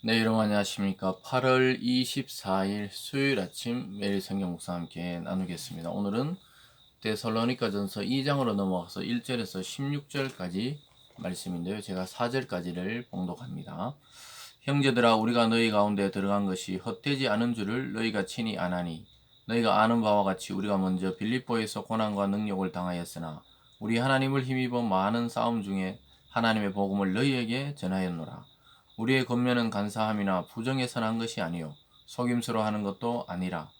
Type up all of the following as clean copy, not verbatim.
네, 여러분 안녕하십니까. 8월 24일 수요일 아침 매일 성경 묵상 함께 나누겠습니다. 오늘은 데살로니가전서 2장으로 넘어가서 1절에서 16절까지 말씀인데요. 제가 4절까지를 봉독합니다. 형제들아, 우리가 너희 가운데 들어간 것이 헛되지 않은 줄을 너희가 친히 아나니, 너희가 아는 바와 같이 우리가 먼저 빌립보에서 고난과 능력을 당하였으나 우리 하나님을 힘입어 많은 싸움 중에 하나님의 복음을 너희에게 전하였노라. 우리의 권면은 간사함이나 부정해서 난 것이 아니요 속임수로 하는 것도 아니라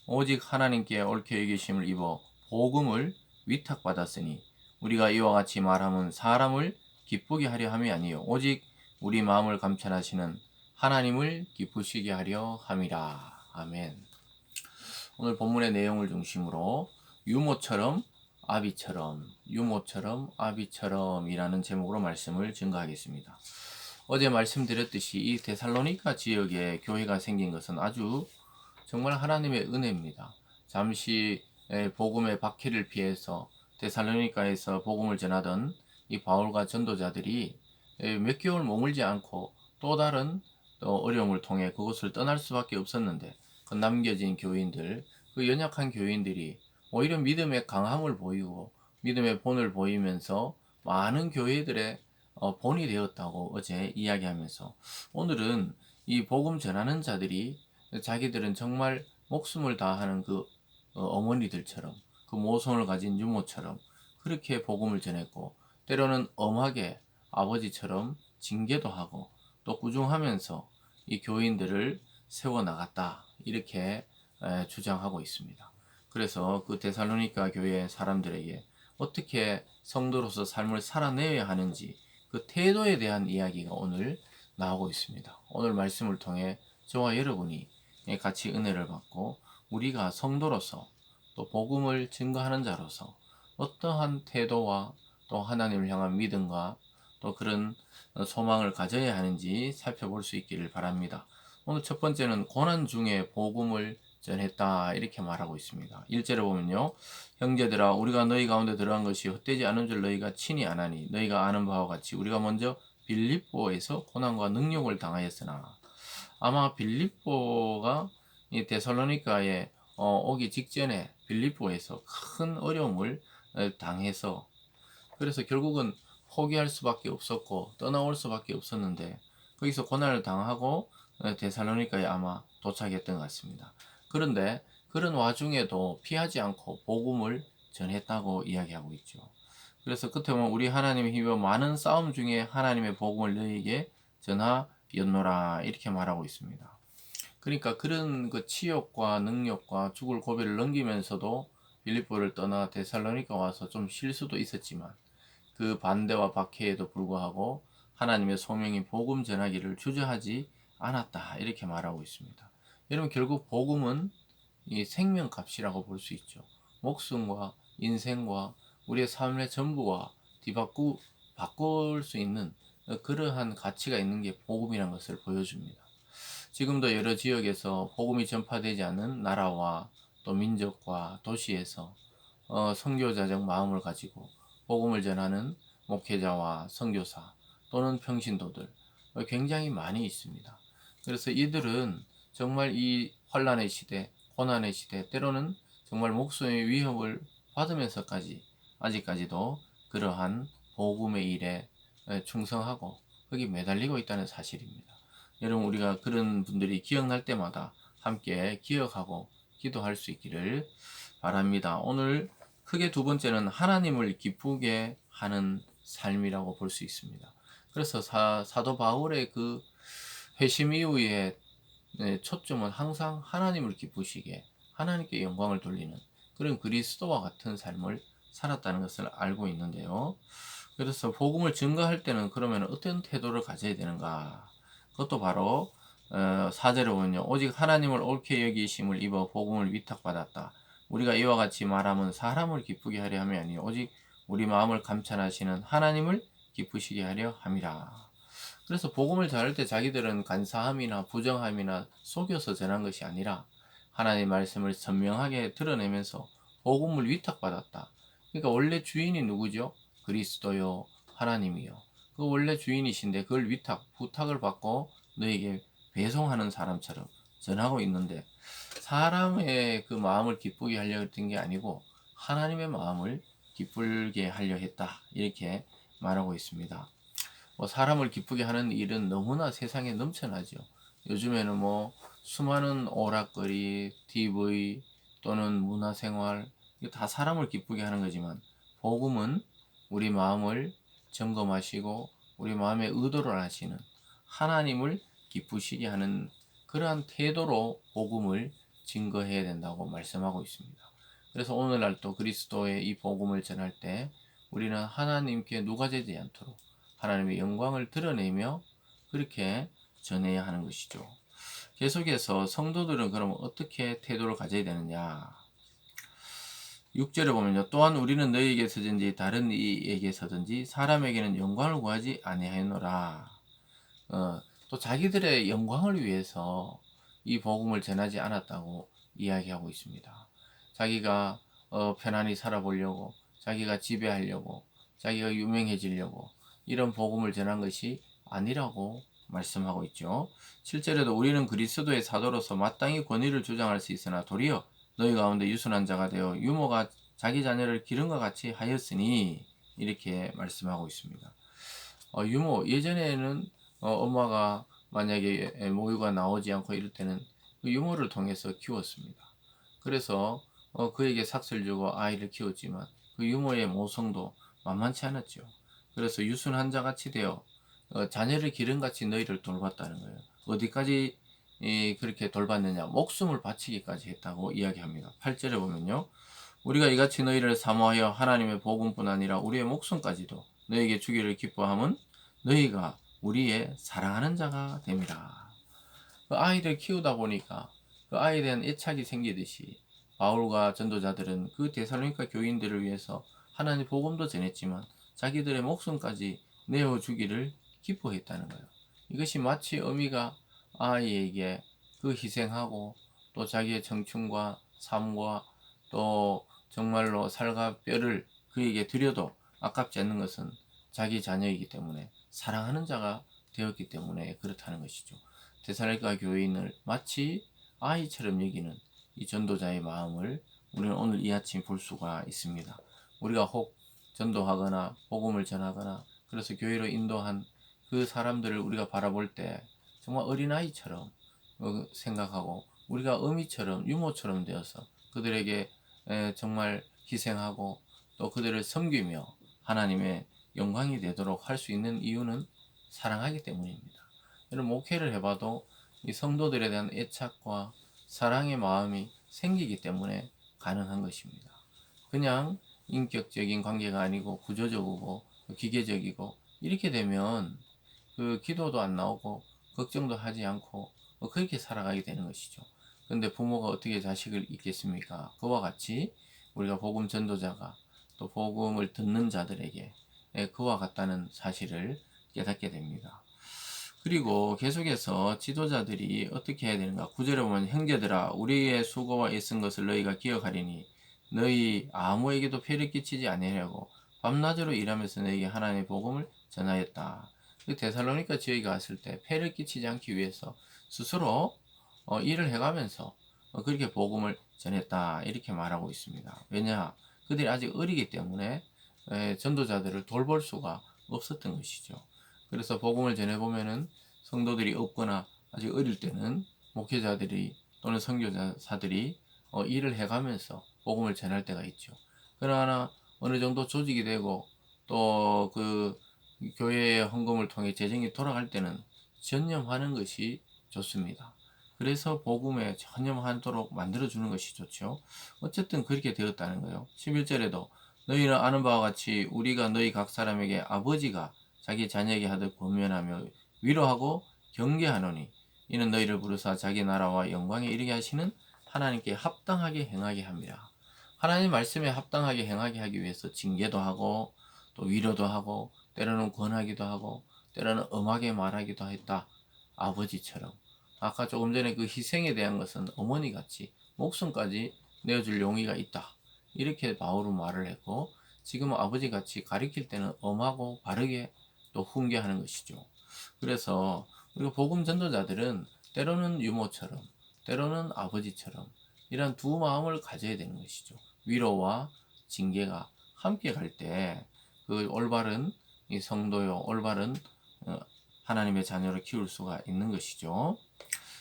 오직 하나님께 옳게 여기심을 입어 복음을 위탁받았으니, 우리가 이와 같이 말함은 사람을 기쁘게 하려 함이 아니요 오직 우리 마음을 감찰하시는 하나님을 기쁘시게 하려 함이라. 아멘. 오늘 본문의 내용을 중심으로 유모처럼 아비처럼, 유모처럼 아비처럼 이라는 제목으로 말씀을 증거하겠습니다. 어제 말씀드렸듯이 이 데살로니가 지역에 교회가 생긴 것은 아주 정말 하나님의 은혜입니다. 잠시 복음의 박해를 피해서 데살로니가에서 복음을 전하던 이 바울과 전도자들이 몇 개월 머물지 않고 또 다른 또 어려움을 통해 그곳을 떠날 수밖에 없었는데, 그 남겨진 교인들, 그 연약한 교인들이 오히려 믿음의 강함을 보이고 믿음의 본을 보이면서 많은 교회들의 본이 되었다고 어제 이야기하면서, 오늘은 이 복음 전하는 자들이 자기들은 정말 목숨을 다하는 그 어머니들처럼, 그 모성을 가진 유모처럼 그렇게 복음을 전했고, 때로는 엄하게 아버지처럼 징계도 하고 또 꾸중하면서 이 교인들을 세워나갔다, 이렇게 주장하고 있습니다. 그래서 그 데살로니가 교회 사람들에게 어떻게 성도로서 삶을 살아내야 하는지, 그 태도에 대한 이야기가 오늘 나오고 있습니다. 오늘 말씀을 통해 저와 여러분이 같이 은혜를 받고, 우리가 성도로서 또 복음을 증거하는 자로서 어떠한 태도와 또 하나님을 향한 믿음과 또 그런 소망을 가져야 하는지 살펴볼 수 있기를 바랍니다. 오늘 첫 번째는 고난 중에 복음을 전했다, 이렇게 말하고 있습니다. 1절에 보면요, 형제들아, 우리가 너희 가운데 들어간 것이 헛되지 않은 줄 너희가 친히 아나니, 너희가 아는 바와 같이 우리가 먼저 빌립보에서 고난과 능욕을 당하였으나. 아마 빌립보가 이 데살로니가에 오기 직전에 빌립보에서 큰 어려움을 당해서, 그래서 결국은 포기할 수밖에 없었고 떠나올 수밖에 없었는데, 거기서 고난을 당하고 데살로니가에 아마 도착했던 것 같습니다. 그런데 그런 와중에도 피하지 않고 복음을 전했다고 이야기하고 있죠. 그래서 끝에 보면 우리 하나님의 힘입어 많은 싸움 중에 하나님의 복음을 너희에게 전하였노라, 이렇게 말하고 있습니다. 그러니까 그런 그 치욕과 능력과 죽을 고비를 넘기면서도 빌립보를 떠나 데살로니가 와서 좀 쉴 수도 있었지만, 그 반대와 박해에도 불구하고 하나님의 소명이 복음 전하기를 주저하지 않았다, 이렇게 말하고 있습니다. 여러분, 결국 복음은 이 생명값이라고 볼 수 있죠. 목숨과 인생과 우리의 삶의 전부와 바꿀 수 있는 그러한 가치가 있는 게 복음이라는 것을 보여줍니다. 지금도 여러 지역에서 복음이 전파되지 않는 나라와 또 민족과 도시에서 선교자적 마음을 가지고 복음을 전하는 목회자와 선교사 또는 평신도들 굉장히 많이 있습니다. 그래서 이들은 정말 이 환란의 시대, 고난의 시대, 때로는 정말 목숨의 위협을 받으면서까지 아직까지도 그러한 복음의 일에 충성하고 거기 매달리고 있다는 사실입니다. 여러분, 우리가 그런 분들이 기억날 때마다 함께 기억하고 기도할 수 있기를 바랍니다. 오늘 크게 두 번째는 하나님을 기쁘게 하는 삶이라고 볼 수 있습니다. 그래서 사도 바울의 그 회심 이후에 초점은 항상 하나님을 기쁘시게, 하나님께 영광을 돌리는 그런 그리스도와 같은 삶을 살았다는 것을 알고 있는데요. 그래서 복음을 증거할 때는 그러면 어떤 태도를 가져야 되는가? 그것도 바로 4절에 보면요, 오직 하나님을 옳게 여기심을 입어 복음을 위탁받았다. 우리가 이와 같이 말하면 사람을 기쁘게 하려 함이 아니요 오직 우리 마음을 감찰하시는 하나님을 기쁘시게 하려 함이라. 그래서 복음을 전할 때 자기들은 간사함이나 부정함이나 속여서 전한 것이 아니라 하나님의 말씀을 선명하게 드러내면서 복음을 위탁받았다. 그러니까 원래 주인이 누구죠? 그리스도요, 하나님이요. 그 원래 주인이신데 그걸 부탁을 받고 너에게 배송하는 사람처럼 전하고 있는데, 사람의 그 마음을 기쁘게 하려 했던 게 아니고 하나님의 마음을 기쁘게 하려 했다, 이렇게 말하고 있습니다. 뭐 사람을 기쁘게 하는 일은 너무나 세상에 넘쳐나죠. 요즘에는 뭐 수많은 오락거리, TV 또는 문화생활, 이거 다 사람을 기쁘게 하는 거지만, 복음은 우리 마음을 점검하시고 우리 마음의 의도를 하시는, 하나님을 기쁘시게 하는 그러한 태도로 복음을 증거해야 된다고 말씀하고 있습니다. 그래서 오늘날 또 그리스도의 이 복음을 전할 때 우리는 하나님께 누가되지 않도록 하나님의 영광을 드러내며 그렇게 전해야 하는 것이죠. 계속해서 성도들은 그럼 어떻게 태도를 가져야 되느냐? 6절에 보면요. 또한 우리는 너희에게서든지 다른 이에게서든지 사람에게는 영광을 구하지 아니하였노라. 또 자기들의 영광을 위해서 이 복음을 전하지 않았다고 이야기하고 있습니다. 자기가 편안히 살아보려고, 자기가 지배하려고, 자기가 유명해지려고 이런 복음을 전한 것이 아니라고 말씀하고 있죠. 7절에도 우리는 그리스도의 사도로서 마땅히 권위를 주장할 수 있으나 도리어 너희 가운데 유순한 자가 되어 유모가 자기 자녀를 기름과 같이 하였으니, 이렇게 말씀하고 있습니다. 유모, 예전에는 엄마가 만약에 모유가 나오지 않고 이럴 때는 그 유모를 통해서 키웠습니다. 그래서 그에게 삭슬 주고 아이를 키웠지만 그 유모의 모성도 만만치 않았죠. 그래서 유순한 자 같이 되어 자녀를 기름같이 너희를 돌봤다는 거예요. 어디까지 그렇게 돌봤느냐? 목숨을 바치기까지 했다고 이야기합니다. 8절에 보면요. 우리가 이같이 너희를 사모하여 하나님의 복음뿐 아니라 우리의 목숨까지도 너희에게 주기를 기뻐함은 너희가 우리의 사랑하는 자가 됨이라. 그 아이를 키우다 보니까 그 아이에 대한 애착이 생기듯이 바울과 전도자들은 그 데살로니가 교인들을 위해서 하나님 복음도 전했지만 자기들의 목숨까지 내어주기를 기뻐했다는 거예요. 이것이 마치 어미가 아이에게 그 희생하고 또 자기의 청춘과 삶과 또 정말로 살과 뼈를 그에게 드려도 아깝지 않는 것은 자기 자녀이기 때문에, 사랑하는 자가 되었기 때문에 그렇다는 것이죠. 데살로니가 교인을 마치 아이처럼 여기는 이 전도자의 마음을 우리는 오늘 이 아침 볼 수가 있습니다. 우리가 혹 전도하거나 복음을 전하거나 그래서 교회로 인도한 그 사람들을 우리가 바라볼 때 정말 어린아이처럼 생각하고, 우리가 어미처럼 유모처럼 되어서 그들에게 정말 희생하고 또 그들을 섬기며 하나님의 영광이 되도록 할 수 있는 이유는 사랑하기 때문입니다. 여러분, 목회를 해봐도 이 성도들에 대한 애착과 사랑의 마음이 생기기 때문에 가능한 것입니다. 그냥 인격적인 관계가 아니고 구조적이고 기계적이고 이렇게 되면 그 기도도 안 나오고 걱정도 하지 않고 그렇게 살아가게 되는 것이죠. 그런데 부모가 어떻게 자식을 잊겠습니까? 그와 같이 우리가 복음 전도자가 또 복음을 듣는 자들에게 그와 같다는 사실을 깨닫게 됩니다. 그리고 계속해서 지도자들이 어떻게 해야 되는가? 9절에 보면 형제들아 우리의 수고와 애쓴 것을 너희가 기억하리니 너희 아무에게도 폐를 끼치지 아니하려고 밤낮으로 일하면서 너희에게 하나님의 복음을 전하였다. 그 데살로니가 지역에 갔을 때 폐를 끼치지 않기 위해서 스스로 일을 해가면서 그렇게 복음을 전했다, 이렇게 말하고 있습니다. 왜냐? 그들이 아직 어리기 때문에 전도자들을 돌볼 수가 없었던 것이죠. 그래서 복음을 전해보면은 성도들이 없거나 아직 어릴 때는 목회자들이 또는 선교사들이 일을 해가면서 복음을 전할 때가 있죠. 그러나 어느 정도 조직이 되고 또 그 교회의 헌금을 통해 재정이 돌아갈 때는 전념하는 것이 좋습니다. 그래서 복음에 전념하도록 만들어주는 것이 좋죠. 어쨌든 그렇게 되었다는 거예요. 11절에도 너희는 아는 바와 같이 우리가 너희 각 사람에게 아버지가 자기 자녀에게 하듯 권면하며 위로하고 경계하노니 이는 너희를 부르사 자기 나라와 영광에 이르게 하시는 하나님께 합당하게 행하게 합니다. 하나님 말씀에 합당하게 행하게 하기 위해서 징계도 하고 또 위로도 하고 때로는 권하기도 하고 때로는 엄하게 말하기도 했다. 아버지처럼. 아까 조금 전에 그 희생에 대한 것은 어머니같이 목숨까지 내어줄 용의가 있다, 이렇게 바울은 말을 했고, 지금은 아버지같이 가리킬 때는 엄하고 바르게 또 훈계하는 것이죠. 그래서 우리가 복음 전도자들은 때로는 유모처럼, 때로는 아버지처럼 이런 두 마음을 가져야 되는 것이죠. 위로와 징계가 함께 갈 때 그 올바른 이 성도요, 올바른 하나님의 자녀를 키울 수가 있는 것이죠.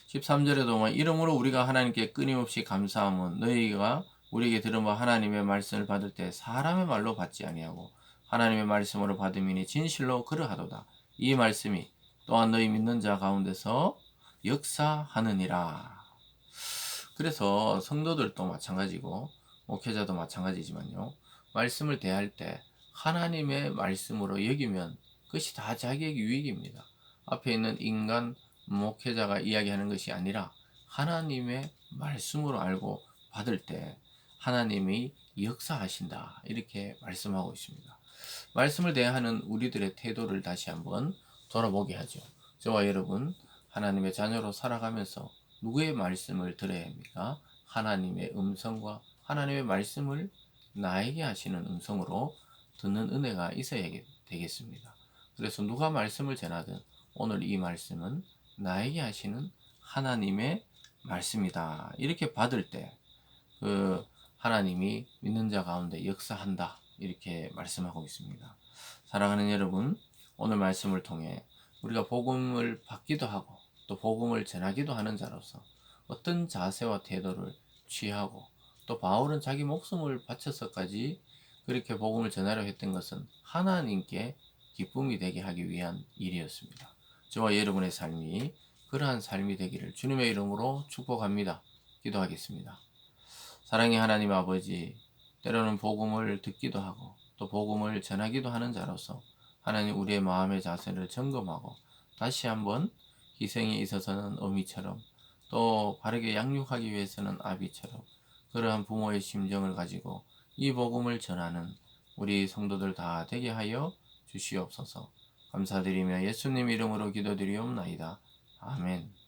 13절에도 보면 이러므로 우리가 하나님께 끊임없이 감사함은 너희가 우리에게 들은 바 하나님의 말씀을 받을 때 사람의 말로 받지 아니하고 하나님의 말씀으로 받음이니 진실로 그러하도다. 이 말씀이 또한 너희 믿는 자 가운데서 역사하느니라. 그래서 성도들도 마찬가지고 목회자도 마찬가지지만요. 말씀을 대할 때 하나님의 말씀으로 여기면 그것이 다 자기에게 유익입니다. 앞에 있는 인간 목회자가 이야기하는 것이 아니라 하나님의 말씀으로 알고 받을 때 하나님이 역사하신다. 이렇게 말씀하고 있습니다. 말씀을 대하는 우리들의 태도를 다시 한번 돌아보게 하죠. 저와 여러분, 하나님의 자녀로 살아가면서 누구의 말씀을 들어야 합니까? 하나님의 음성과 하나님의 말씀을 나에게 하시는 음성으로 듣는 은혜가 있어야 되겠습니다. 그래서 누가 말씀을 전하든 오늘 이 말씀은 나에게 하시는 하나님의 말씀이다. 이렇게 받을 때 그 하나님이 믿는 자 가운데 역사한다. 이렇게 말씀하고 있습니다. 사랑하는 여러분, 오늘 말씀을 통해 우리가 복음을 받기도 하고 또 복음을 전하기도 하는 자로서 어떤 자세와 태도를 취하고 또 바울은 자기 목숨을 바쳐서까지 그렇게 복음을 전하려 했던 것은 하나님께 기쁨이 되게 하기 위한 일이었습니다. 저와 여러분의 삶이 그러한 삶이 되기를 주님의 이름으로 축복합니다. 기도하겠습니다. 사랑의 하나님 아버지, 때로는 복음을 듣기도 하고 또 복음을 전하기도 하는 자로서 하나님 우리의 마음의 자세를 점검하고 다시 한번 희생에 있어서는 어미처럼 또 바르게 양육하기 위해서는 아비처럼 그러한 부모의 심정을 가지고 이 복음을 전하는 우리 성도들 다 되게 하여 주시옵소서. 감사드리며 예수님 이름으로 기도드리옵나이다. 아멘.